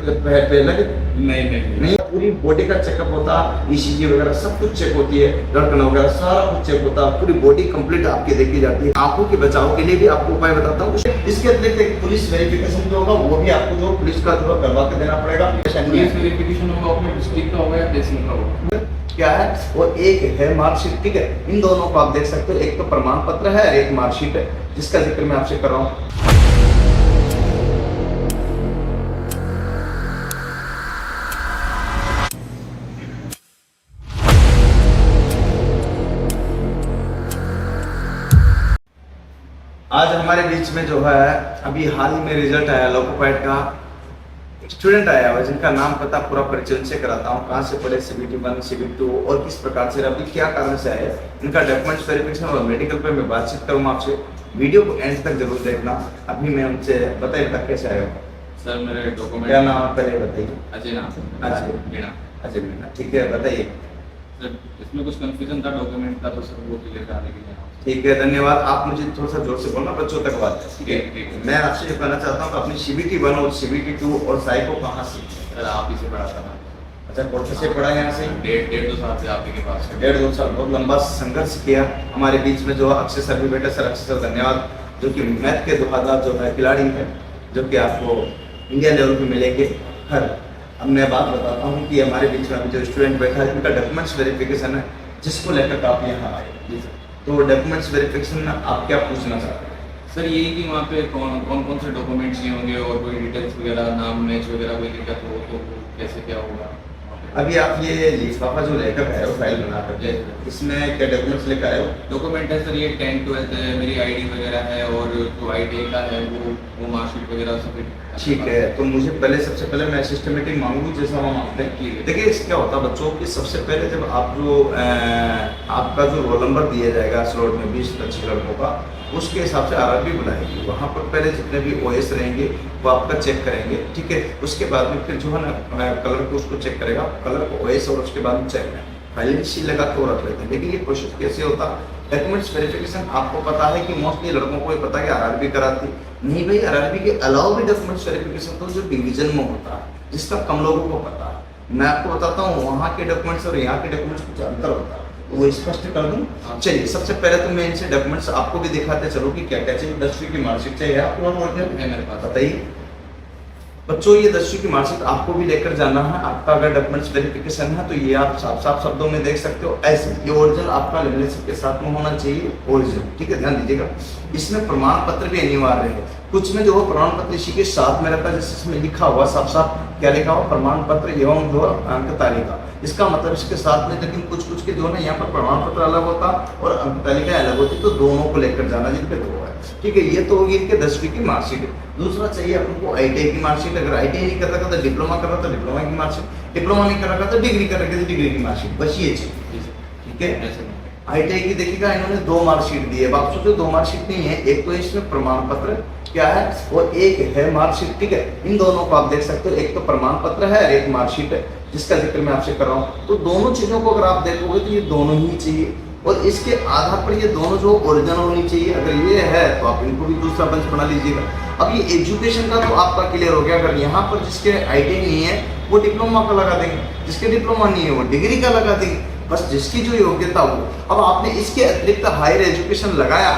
लगे? नहीं नहीं नहीं, पूरी बॉडी का चेकअप होता, ईसीजी वगैरह सब कुछ चेक होती है, धड़कन वगैरह सारा कुछ चेक होता, पूरी बॉडी कंप्लीट आपकी देखी जाती है। आंखों के बचाव के लिए भी आपको उपाय बताता हूँ। इसके अतिरिक्त एक पुलिस वेरिफिकेशन जो होगा वो भी आपको जो पुलिस का जो करवा के देना पड़ेगा। पुलिस वेरिफिकेशन होगा अपने डिस्ट्रिक्ट का होगा या तहसील का होगा? क्या है वो, एक है मार्कशीट, ठीक है। इन दोनों को आप देख सकते हो, एक तो प्रमाण पत्र है, एक मार्कशीट है, जिसका जिक्र मैं आपसे कर रहा हूँ। आज हमारे बीच में जो है अभी हाल ही में रिजल्ट आया लोकोपैड का, स्टूडेंट आया हुआ जिनका नाम पता पूरा परिचय उनसे कराता हूँ। कहाँ से पढ़े, CBT 1 CBT 2 और किस प्रकार से अभी क्या कारण से आए, इनका डॉक्यूमेंट्स वेरिफिकेशन और मेडिकल पे मैं बातचीत करूँगा आपसे। वीडियो को एंड तक जरूर देखना। अभी मैं उनसे बताइए तक कैसे आए हो? सर मेरे डॉक्यूमेंट। क्या नाम है पहले बताइए? अजय नाम। अजय मीणा। अजय मीणा, ठीक है, बताइए। सर इसमें कुछ कंफ्यूजन था डॉक्यूमेंट का, तो सर वो क्लियर कराने के लिए। ठीक है, धन्यवाद। आप मुझे थोड़ा सा जोर से बोलना, बच्चों तक बात है, ठीक है? ठीक है। मैं आपसे ये कहना चाहता हूँ कि अपनी CBT 1 और CBT 2 और साइको कहाँ से? सर आप ही से पढ़ा था मैं। अच्छा, कोर्ट से पढ़ा यहाँ से? डेढ़ दो साल से आप ही के पास है। 1.5-2 साल बहुत लंबा संघर्ष किया हमारे बीच में। जो अक्षय सर भी बैठे, सर अक्षय सर धन्यवाद, जो कि मैथ के दुकानदार जो है खिलाड़ी है, जो कि आपको इंडिया लेवल पे मिलेंगे हर। अब मैं बात बताता हूँ कि हमारे बीच में अभी जो स्टूडेंट बैठा है इनका डॉक्यूमेंट्स वेरिफिकेशन है, जिसको लेकर आप यहाँ आए। जी सर, तो डॉक्यूमेंट्स वेरिफिकेशन में आप क्या पूछना चाहते हैं? सर यही कि वहाँ पे कौन से डॉक्यूमेंट्स चाहिए होंगे और कोई डिटेल्स वगैरह, नाम मैच वगैरह कोई दिक्कत हो तो कैसे क्या होगा? अभी आप ये लिफाफा जो लेकर आए हो फाइल बना करके, इसमें क्या डॉक्यूमेंट्स लेकर आए हो? डॉक्यूमेंट है सर ये 10th 12th है, मेरी ID वगैरह है और जो ITA का है वो मार्कशीट वगैरह सब। ठीक है, तो मुझे पहले सबसे पहले मैं सिस्टमेटिक मांगू जैसा हम मांगते हैं। देखिए इससे क्या होता है बच्चों की, सबसे पहले जब आप जो आपका जो रोल नंबर दिया जाएगा स्लॉट में 20-25 लड़कों का, उसके हिसाब से RRB बुलाएगी। वहाँ पर पहले जितने भी OS रहेंगे वो आपका चेक करेंगे, ठीक है। उसके बाद में फिर जो है ना कलर को उसको चेक करेगा, कलर को OS, और उसके बाद में चेक में फाइल में सील लगा के वो रख लेते हैं। लेकिन ये प्रोसेस कैसे होता है? डॉक्यूमेंट्स वेरिफिकेशन आपको पता है कि मोस्टली लड़कों को ये पता है कि RRB कराती नहीं भाई। RRB के अलावा भी डॉक्यूमेंट्स वेरिफिकेशन तो जो डिवीजन में होता है, जिसका कम लोगों को पता है। मैं आपको बताता हूँ वहाँ के डॉक्यूमेंट्स और यहाँ के डॉक्यूमेंट्स कुछ अंतर होता है, तो वो स्पष्ट कर दूँ। चलिए सबसे पहले तो मैं इनसे डॉक्यूमेंट्स आपको भी दिखाते चलो कि क्या क्या चाहिए। 10वीं की मार्कशीट चाहिए आपको? मेरे पास बताइए बच्चों, ये 10वीं की मार्कशीट आपको भी लेकर जाना है। आपका अगर डॉक्यूमेंट्स वेरिफिकेशन है तो ये आप साफ साफ शब्दों में देख सकते हो ऐसे। ये ओरिजिनल आपका लेमिनेशन के साथ में होना चाहिए, ओरिजिनल, ठीक है, ध्यान दीजिएगा। इसमें प्रमाण पत्र भी अनिवार्य है। कुछ में जो प्रमाण पत्र इसी के साथ में रहता है, जैसे इसमें लिखा हुआ साफ साफ क्या लिखा हुआ, प्रमाण पत्र एवं जो अंक तालिका। इसका मतलब इसके साथ में, लेकिन कुछ कुछ के जो है यहाँ पर प्रमाण पत्र अलग होता और अंक तालिका अलग होती, तो दोनों को लेकर जाना जिनके दो है, ठीक है। ये तो होगी इनके 10वीं की मार्कशीट। दूसरा चाहिए आपको ITA की मार्कशीट। अगर ITA नहीं कर रखा तो डिप्लोमा कर रहा तो डिप्लोमा की मार्कशीट, डिप्लोमा नहीं कर रखा तो डिग्री कर रखी तो डिग्री की मार्कशीट, बस ये चाहिए, ठीक है। ITA की देखिएगा इन्होंने 2 मार्कशीट दी है। आप सोचो 2 मार्कशीट नहीं है, एक तो इसमें प्रमाण पत्र क्या है और एक है मार्कशीट, ठीक है। इन दोनों को आप देख सकते हो, एक तो प्रमाण पत्र है और एक मार्कशीट है, जिसका जिक्र मैं आपसे कर रहा हूँ। तो दोनों चीजों को अगर आप देखोगे तो ये दोनों ही चाहिए, और इसके आधार पर ये दोनों जो ओरिजिनल होनी चाहिए। अगर ये है तो आप इनको भी दूसरा बंच बना लीजिएगा। अब ये एजुकेशन का तो आपका क्लियर हो गया। अगर यहाँ पर जिसके ITA नहीं है वो डिप्लोमा का लगा देंगे, जिसके डिप्लोमा नहीं है वो डिग्री का लगा देंगे, बस जिसकी जो योग्यता हो। अब आपने इसके अतिरिक्त हायर एजुकेशन लगाया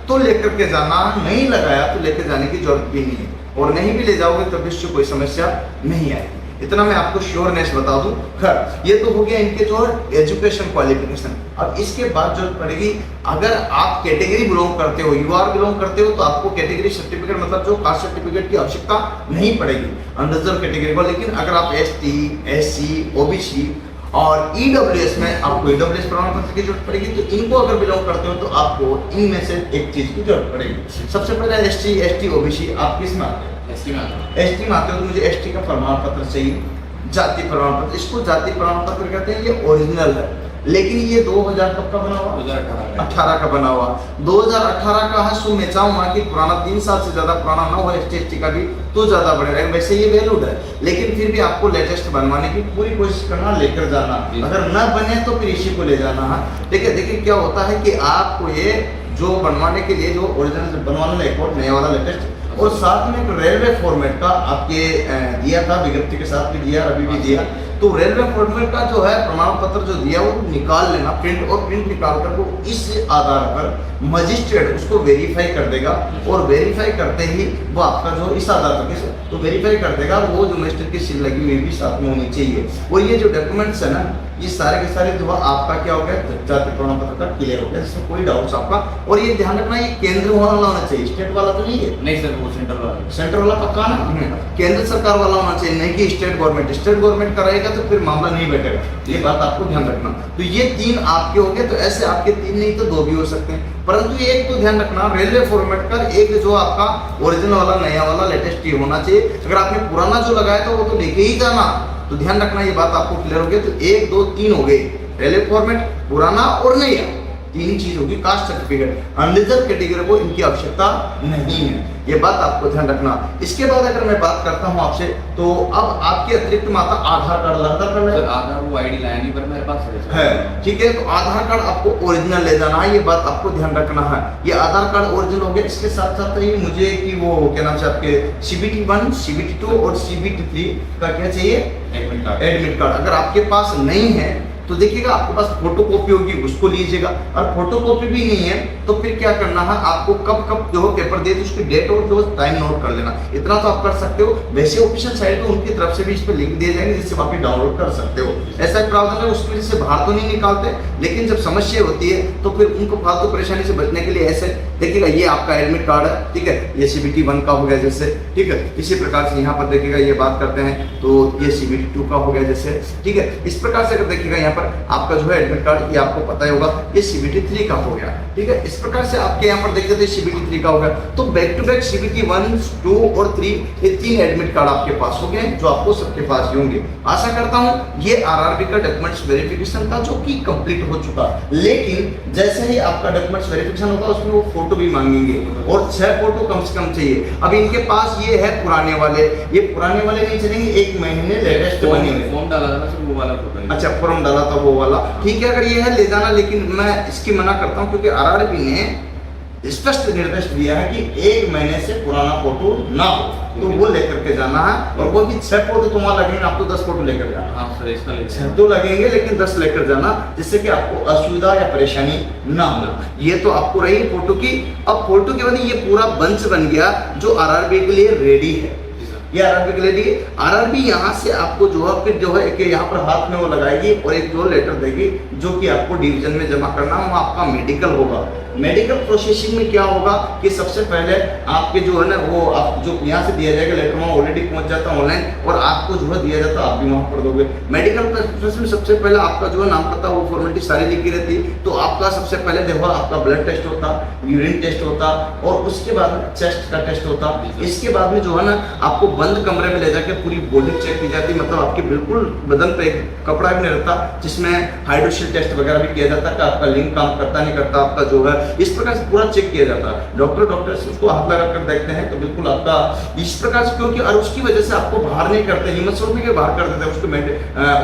तो लेकर के जाना, नहीं लगाया तो लेकर जाने की जरूरत भी नहीं है, और नहीं भी ले जाओगे तो भी कोई समस्या नहीं आएगी। इतना मैं आपको श्योरनेस बता दूं। खैर, ये तो हो गया इनके जो एजुकेशन क्वालिफिकेशन। अब इसके बाद जो पड़ेगी, अगर आप कैटेगरी बिलोंग करते हो, UR बिलोंग करते हो, तो आपको कैटेगरी सर्टिफिकेट मतलब जो कास्ट सर्टिफिकेट की आवश्यकता नहीं पड़ेगी अनरिजर्व कैटेगरी को। लेकिन अगर आप ST, SC, OBC और EWS में आपको EWS प्रमाण पत्र की जरूरत पड़ेगी। तो इनको अगर बिलोंग करते हो तो आपको इनमें से एक चीज की जरूरत पड़ेगी। सबसे पहले SC, ST, OBC, आप किस में आते हैं? ST में आते हो तो मुझे ST का प्रमाण पत्र चाहिए, जाति प्रमाण पत्र। इसको जाति प्रमाण पत्र कहते हैं, ये ओरिजिनल है। लेकिन ये 2000 कब का बना हुआ? 2018 का बना हुआ। 2018 का है, सो मैं चाहूंगा कि पुराना 3 साल से ज्यादा पुराना ना हो ST का भी तो ज्यादा बढ़ेगा। वैसे ये वैलिड है, लेकिन फिर भी आपको लेटेस्ट बनवाने की पूरी कोशिश करना, लेकर जाना। अगर न बने तो फिर इसी को ले जाना है। देखिए क्या होता है कि आपको ये जो बनवाने के लिए जो ओरिजिनल बनवाना एक और नया वाला लेटेस्ट और साथ में एक रेलवे फॉर्मेट का आपके दिया था, विज्ञप्ति के साथ भी दिया, अभी भी दिया। तो रेलवे फॉर्मेट का जो है प्रमाण पत्र जो दिया वो निकाल लेना प्रिंट, और प्रिंट निकाल कर वो इस आधार पर मजिस्ट्रेट उसको वेरीफाई कर देगा, और वेरीफाई करते ही वो आपका जो इस आधार पर तो वेरीफाई कर देगा, वो जो मजिस्ट्रेट की सील लगी हुई भी साथ में होनी चाहिए। और ये जो डॉक्यूमेंट्स है ना, ये सारे के सारे जो आपका क्या हो गया, जाति प्रमाण पत्र का क्लियर हो गया, इसमें कोई डाउट्स आपका। और ये ध्यान रखना, ये केंद्र वाला होना चाहिए, स्टेट वाला तो नहीं है। नहीं सर, वो सेंट्रल वाला, सेंटर वाला पक्का ना, केंद्र सरकार वाला होना चाहिए, नहीं कि स्टेट गवर्नमेंट। स्टेट गवर्नमेंट कराएगा तो फिर मामला नहीं बैठेगा, ये बात आपको ध्यान रखना। तो ये 3 आपके हो गए, तो ऐसे आपके 3 नहीं तो 2 भी हो सकते हैं, परंतु एक तो ध्यान रखना, रेलवे फॉर्मेट का एक जो आपका ओरिजिनल वाला, नया वाला, लेटेस्ट ये होना चाहिए। अगर आपने पुराना जो लगाया था वो तो लेके ही जाना, तो ध्यान रखना, ये बात आपको क्लियर हो गई। तो 1 2 3 हो गए, रेलवे फॉर्मेट, पुराना और नया, 3 चीज होगी। कास्ट सर्टिफिकेट अनरिजर्व कैटेगरी को इनकी आवश्यकता नहीं है, ये बात आपको ध्यान रखना। इसके बाद अगर मैं बात करता हूं आपसे, तो अब आपके अतिरिक्त माता आधार कार्ड लगता सर, आधार वो आईडी लाया नहीं, पर मेरे पास है, ठीक है। तो आधार कार्ड आपको ओरिजिनल ले जाना है, ये बात आपको ध्यान रखना है। ये आधार कार्ड ओरिजिनल हो गया, इसके साथ साथ ही मुझे कि वो क्या नाम से आपके CBT 1, CBT 2 और CBT 3 का क्या चाहिए, एडमिट कार्ड। Admit card. अगर आपके पास नहीं है तो देखिएगा, आपके पास फोटो कॉपी होगी, उसको लीजिएगा। और फोटो कॉपी भी नहीं है तो फिर क्या करना है, आपको कब कब जो पेपर दे उसकी डेट और जो टाइम नोट कर लेना, इतना तो आप कर सकते हो। वैसे ऑफिशियल साइट पे उनकी तरफ से भी इस पे लिंक दिए जाएंगे, जिससे आप डाउनलोड कर सकते हो। ऐसा प्रावधान है, उसकी वजह से बाहर तो नहीं निकालते, लेकिन जब समस्या होती है तो फिर उनको फालतू परेशानी से बचने के लिए ऐसे देखिएगा, ये आपका एडमिट कार्ड है, ठीक है, ये CBT 1 का हो गया जैसे, ठीक है। इसी प्रकार से यहाँ पर देखिएगा, ये बात करते हैं तो ये CBT 2 का हो गया जैसे, ठीक है। इस प्रकार से अगर देखिएगा यहाँ पर आपका जो है एडमिट कार्ड, ये आपको पता ही होगा, ये CBT 3 का हो गया, ठीक है। इस प्रकार से आपके यहाँ पर देखते थे CBT 3 का हो गया। तो बैक टू बैक CBT 1, 2 और 3, ये 3 एडमिट कार्ड आपके पास हो गए, जो आपको सबके पास ही होंगे। आशा करता हूँ ये RRB का डॉक्यूमेंट्स वेरिफिकेशन था, जो कि कंप्लीट हो चुका। लेकिन जैसे ही आपका डॉक्यूमेंट्स वेरिफिकेशन होगा, उसमें वो फोटो भी मांगेंगे, और 6 फोटो कम से कम चाहिए। अब इनके पास ये है पुराने वाले, ये पुराने वाले नहीं चलेंगे, 1 महीने लेटेस्ट बने हुए। फॉर्म डाला था ना सर, वो वाला फोटो। अच्छा, फॉर्म डाला था वो वाला, ठीक है। अगर ये है ले जाना, लेकिन मैं इसकी मना करता हूँ, क्योंकि RRB ने स्पष्ट निर्देश दिया है कि 1 महीने से पुराना फोटो ना हो, तो वो लेकर के जाना है। और वो भी 6 फोटो तो वहां लगेंगे, आप तो 10 फोटो लेकर जाना। हाँ सर, इसका 6 तो लगेंगे, लेकिन 10 लेकर जाना, जिससे कि आपको असुविधा या परेशानी ना हो। ये तो आपको रही फोटो की। अब फोटो के बाद ये पूरा बंच बन गया, जो RRB के लिए रेडी है। ये RRB के लिए, RRB यहाँ से आपको जो है फिर जो है कि यहाँ पर हाथ में वो लगाएगी, और एक जो लेटर देगी, जो कि आपको डिवीजन में जमा करना है। वहाँ आपका मेडिकल होगा। मेडिकल प्रोसेसिंग में क्या होगा कि सबसे पहले आपके जो है ना, वो आप जो यहाँ से दिया जाएगा लेटर, वहाँ ऑलरेडी पहुँच जाता है ऑनलाइन, और आपको जो है दिया जाता है, आप भी वहाँ पर दोगे। मेडिकल प्रोसेस में सबसे पहले आपका जो है नाम पता, वो फॉर्मेलिटी सारी लिखी रहती। तो आपका सबसे पहले देखो, आपका ब्लड टेस्ट होता, यूरिन टेस्ट होता, और उसके बाद चेस्ट का टेस्ट होता। इसके बाद में जो है ना, आपको बंद कमरे में ले जाकर पूरी बॉडी चेक की जाती, मतलब आपके बिल्कुल बदन पे एक कपड़ा भी नहीं रहता, जिसमें हाइड्रोसिल टेस्ट वगैरह भी किया जाता है कि आपका लिंग काम करता नहीं करता, आपका जो है इस प्रकार से पूरा चेक किया जाता है। डॉक्टर से उसको हाथ लगा कर देखते हैं, तो बिल्कुल आपका इस प्रकार से, क्योंकि और उसकी वजह से आपको बाहर नहीं करते, हिम्मत सोचने के बाहर कर देते हैं, उसको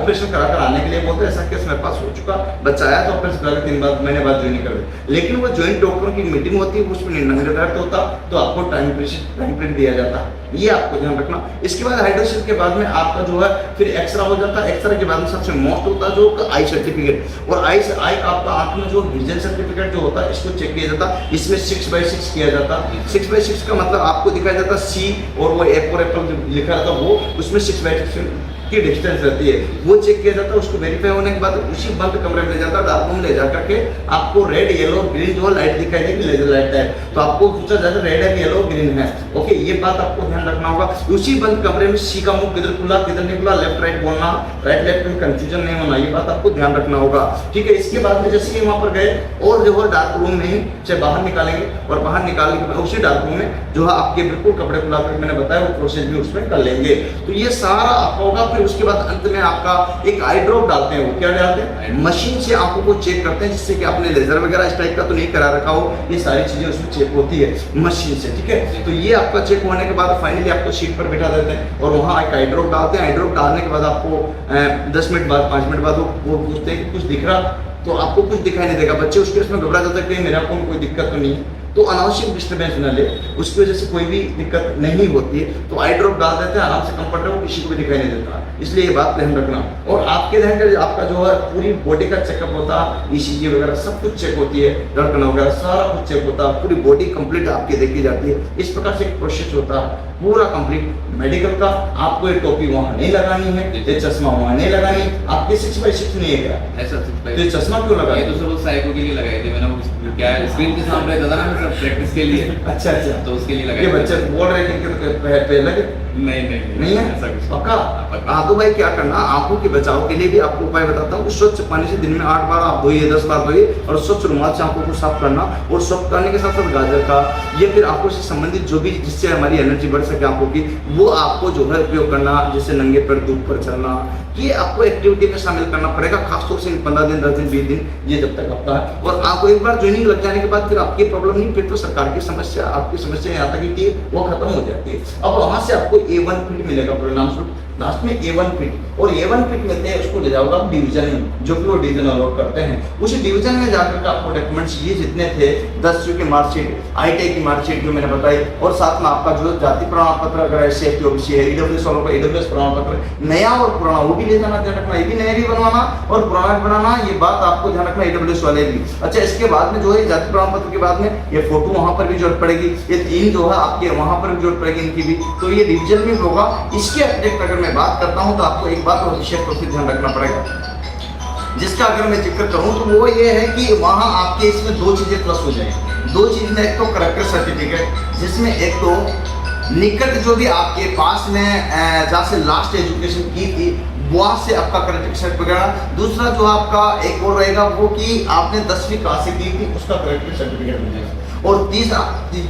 ऑपरेशन करा कर आने के लिए बोलते हैं। ऐसा केस मेरे पास हो चुका, बच्चा आया तो ऑपरेशन करा 3 महीने बाद ज्वाइन कर दे, लेकिन वो ज्वाइंट डॉक्टरों की मीटिंग होती है, उसमें निर्धारित होता, तो आपको टाइम पीरियड दिया जाता है, ये आपको ध्यान रखना। इसके बाद हाइड्रोसिल के बाद में आपका जो है फिर एक्सरा हो जाता है। एक्सरा के बाद में सबसे मोस्ट होता है जो आई सर्टिफिकेट, और आई आपका आंख में जो विजन सर्टिफिकेट जो होता है, इसको चेक किया जाता है। इसमें 6/6 किया जाता है। 6/6 का मतलब आपको दिखाया जाता है C, और वो एप्पल लिखा रहता है, वो उसमें 6/6 की डिस्टेंस रहती है, वो चेक किया जाता है। उसको वेरीफाई होने के बाद उसी बंद कमरे में ले जाता है, डार्क रूम ले जाकर के आपको रेड, येलो, ग्रीन जो लाइट दिखाई देगी, लेजर लाइट है, तो आपको पूछा जाता है रेड है, येलो, ग्रीन है। ओके, ये बात आपको ध्यान रखना होगा। उसी बंद कमरे में C का मुंह किधर खुला किधर नहीं खुला, लेफ्ट राइट बोलना, राइट लेफ्ट में कंफ्यूजन नहीं होना, ये बात आपको ध्यान रखना होगा, ठीक है। इसके बाद में जैसे कि वहां पर गए, और जो है डार्क रूम में ही से बाहर निकालेंगे, और बाहर निकालने के बाद उसी डार्क रूम में जो है आपके बिल्कुल कपड़े खुला कर, मैंने बताया वो प्रोसेस भी उसमें कर लेंगे। तो ये सारा आपका होगा। फिर उसके बाद अंत में आपका एक आई ड्रॉप डालते हैं, वो क्या डालते हैं, मशीन से आंखों को चेक करते हैं, जिससे कि आपने लेजर वगैरह इस टाइप का तो नहीं करा रखा हो, ये सारी चीजें उसमें चेक होती है मशीन से, ठीक है। तो ये आपका चेक होने के बाद फाइनली आपको सीट पर बैठा देते हैं, और वहाँ एक आई ड्रॉप डालते हैं। आई ड्रॉप डालने के बाद आपको 10 मिनट बाद 5 मिनट बाद वो पूछते हैं कि कुछ दिख रहा, तो आपको कुछ दिखाई नहीं देगा। बच्चे उसके उसमें घबरा जाते हैं कि मेरा को कोई दिक्कत तो नहीं है, तो अनावश्यक डिस्टर्बेंस न ले, उसकी वजह से कोई भी दिक्कत नहीं होती है। तो आई ड्रॉप डाल देते हैं, आराम से कंफर्टेबल, किसी को भी दिखाई नहीं देता, इसलिए ये बात ध्यान रखना। और आपके ध्यान का आपका जो है पूरी बॉडी का चेकअप होता है, ईसीजी वगैरह सब कुछ चेक होती है, धड़कन वगैरह सारा कुछ चेक होता है, पूरी बॉडी कंप्लीट आपकी देखी जाती है। इस प्रकार से एक प्रोसेस होता है पूरा कंप्लीट मेडिकल का। आपको ये टोपी वहाँ नहीं लगानी है, ये चश्मा वहाँ नहीं लगानी, आपके 6x6 नहीं है क्या? ऐसा तो ये चश्मा क्यों लगा? ये तो सब साइको के लिए लगाए थे मैंने, क्या है स्क्रीन के सामने रहता था ना, मैं सब प्रैक्टिस के लिए। अच्छा अच्छा, तो उसके लिए लगाए। ये बच्चे बोल रहे हैं कि पहले नहीं है ऐसा कुछ पक्का। हाँ तो भाई क्या करना, आंखों के बचाव के लिए भी आपको उपाय बताता हूँ। स्वच्छ पानी से दिन में 8 बार आप धोइए, 10 बार धोइए, और स्वच्छ रुमाल से आंखों को साफ करना। और साफ करने के साथ साथ गाजर का ये फिर आंखों से संबंधित जो भी जिससे हमारी एनर्जी बढ़ सके आंखों की, वो आपको जो है उपयोग करना। जैसे नंगे पैर धूप पर चलना, ये आपको एक्टिविटी में शामिल करना पड़ेगा, खासतौर से 15 दिन, 10 दिन, 20 दिन, ये जब तक आपका है। और आपको एक बार ज्वाइनिंग लग जाने के बाद फिर आपकी प्रॉब्लम नहीं, फिर तो सरकार की समस्या, आपकी समस्या यहाँ तक कि वो खत्म हो जाती है। अब वहां से आपको A1 फिट मिलेगा परिणाम स्वरूप, लास्ट में A1 फिट, और A1 फिट मिलते हैं उसको ले जाओगे आप डिवीजन में, जो कि वो डिवीजन अलॉट करते हैं। उस डिवीजन में जाकर के आपको डॉक्यूमेंट्स ये जितने थे, 10वीं की मार्कशीट, ITI की मार्कशीट जो मैंने बताई, और साथ में आपका जो जाति प्रमाण पत्र अगर SC OBC है, EWS वालों का EWS प्रमाण पत्र नया और पुराना वो भी ले जाना, ध्यान रखना। ये भी नया भी बनवाना और पुराना भी बनाना, ये बात आपको ध्यान रखना, EWS वाले भी। अच्छा, इसके बाद में जो है जाति प्रमाण पत्र के बाद में ये फोटो वहां पर भी जरूरत पड़ेगी, ये 3 जो है आपके वहां पर भी जरूरत पड़ेगी इनकी भी। तो ये डिवीजन में होगा। इसके अतिरिक्त अगर मैं बात करता हूं तो आपको एक बात और विशेष तौर से ध्यान रखना पड़ेगा, जिसका अगर मैं जिक्र करूं तो वो ये है कि वहां आपके इसमें 2 चीजें प्लस हो जाएंगी। 2 चीज में, एक तो करेक्टर सर्टिफिकेट, जिसमें एक तो निकट जो भी आपके पास में जहाँ से लास्ट एजुकेशन की थी वहां से आपका करेक्टर सर्टिफिकेट। दूसरा जो आपका एक और रहेगा वो कि आपने 10वीं क्लास से की थी, उसका करेक्टर सर्टिफिकेट मिल जाएगा। और तीसरा,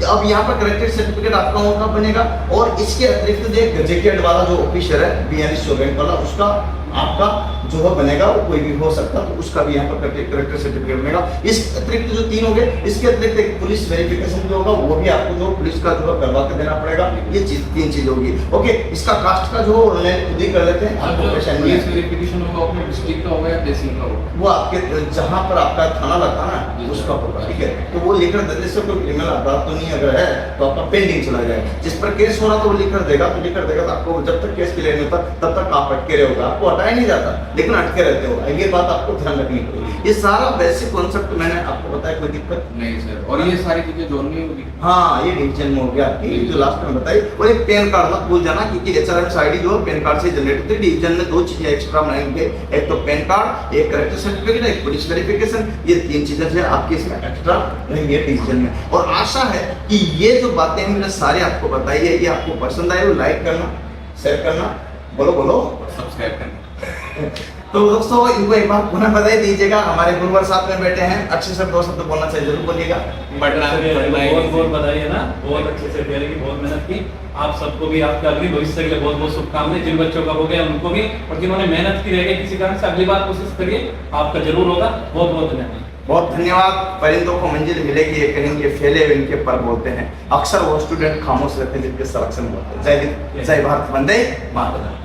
अब यहाँ पर करेक्टेड सर्टिफिकेट आपका होगा बनेगा। और इसके अतिरिक्त जो गजेटेड वाला जो ऑफिसर है, BNS बैंक वाला, उसका आपका जो है बनेगा, वो कोई भी हो सकता, तो उसका भी यहाँ पर करेक्टर सर्टिफिकेट बनेगा। इस अतिरिक्त जो 3 हो गए, इसके अतिरिक्त एक पुलिस वेरिफिकेशन जो होगा वो भी आपको जो पुलिस का जो है करवा के देना पड़ेगा। ये 3 चीज होगी। ओके, इसका कास्ट का जो ऑनलाइन खुद ही कर लेते हैं, आपको परेशानी नहीं है। पुलिस वेरिफिकेशन होगा अपने डिस्ट्रिक्ट का होगा या तहसील का होगा? वो आपके जहाँ पर आपका थाना लगता है ना, उसका होगा, ठीक है। तो वो लिखकर दे, जैसे कोई क्रिमिनल अपराध तो नहीं अगर है तो आपका पेंडिंग चला जाएगा। जिस पर केस हो रहा तो वो लिखकर देगा, तो लिखकर देगा तो आपको जब तक केस क्लियर नहीं होता तब तक आप अटके रहोगे, आपको हटाया नहीं जाता, लेकिन अटके रहते हो। ये बात आपको ध्यान रखनी पड़ेगी। ये सारा बेसिक कॉन्सेप्ट मैंने आपको बताया, कोई दिक्कत नहीं सर। और ये सारी चीजें जोड़नी होगी? हाँ, ये डिवीजन में हो गया आपकी, जो लास्ट में बताई। और एक पैन कार्ड मत भूल जाना, क्योंकि HRMS ID जो है पैन कार्ड से जनरेट होती है। डिवीजन में 2 चीजें एक्स्ट्रा बनाएंगे, एक तो पैन कार्ड, एक करेक्टर सर्टिफिकेट, एक पुलिस वेरिफिकेशन। ये 3 चीजें जो है आपके इसमें एक्स्ट्रा रहेंगे डिवीजन में। और आशा है कि ये जो बातें मैंने सारी आपको बताई है, ये आपको पसंद आए। लाइक करना, शेयर करना, बोलो सब्सक्राइब करना। तो दोस्तों इनको एक बार पुनः बधाई दीजिएगा। हमारे गुरुवर साथ में बैठे हैं, अच्छे से 2 शब्द बोलना चाहिए, जरूर बोलिएगा। बहुत बधाई है ना, बहुत अच्छे से तैयारी की, बहुत मेहनत की। आप सबको भी आपके अगली भविष्य के लिए बहुत बहुत शुभकामनाएं। जिन बच्चों का हो गया उनको भी, और जिन्होंने मेहनत की रहेगी किसी कारण से, अगली बार कोशिश करिए, आपका जरूर होगा। बहुत बहुत धन्यवाद। बहुत धन्यवाद। परिंदों को मंजिल मिलेगी, ये कहेंगे फैले इनके पर बोलते हैं। अक्सर वो स्टूडेंट खामोश रहते हैं जिनके संरक्षण होते हैं। जय हिंद, जय भारत, वंदे मातरम।